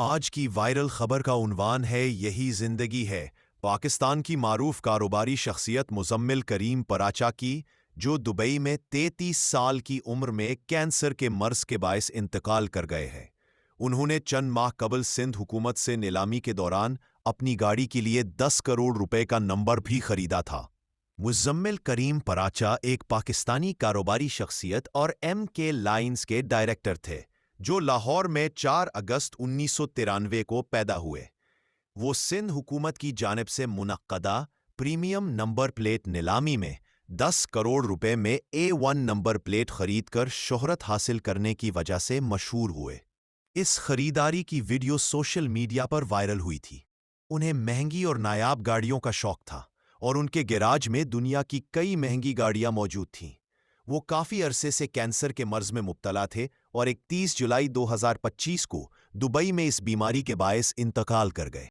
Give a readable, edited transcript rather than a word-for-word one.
آج کی وائرل خبر کا عنوان ہے یہی زندگی ہے۔ پاکستان کی معروف کاروباری شخصیت مزمل کریم پراچا کی، جو دبئی میں 33 سال کی عمر میں کینسر کے مرض کے باعث انتقال کر گئے ہیں۔ انہوں نے چند ماہ قبل سندھ حکومت سے نیلامی کے دوران اپنی گاڑی کے لیے 10 کروڑ روپے کا نمبر بھی خریدا تھا۔ مزمل کریم پراچا ایک پاکستانی کاروباری شخصیت اور ایم کے لائنز کے ڈائریکٹر تھے، جو لاہور میں 4 اگست 1993 کو پیدا ہوئے۔ وہ سندھ حکومت کی جانب سے منعقدہ پریمیم نمبر پلیٹ نیلامی میں 10 کروڑ روپے میں A1 نمبر پلیٹ خرید کر شہرت حاصل کرنے کی وجہ سے مشہور ہوئے۔ اس خریداری کی ویڈیو سوشل میڈیا پر وائرل ہوئی تھی۔ انہیں مہنگی اور نایاب گاڑیوں کا شوق تھا اور ان کے گیراج میں دنیا کی کئی مہنگی گاڑیاں موجود تھیں۔ وہ کافی عرصے سے کینسر کے مرض میں مبتلا تھے اور 31 جولائی 2025 کو دبئی میں اس بیماری کے باعث انتقال کر گئے۔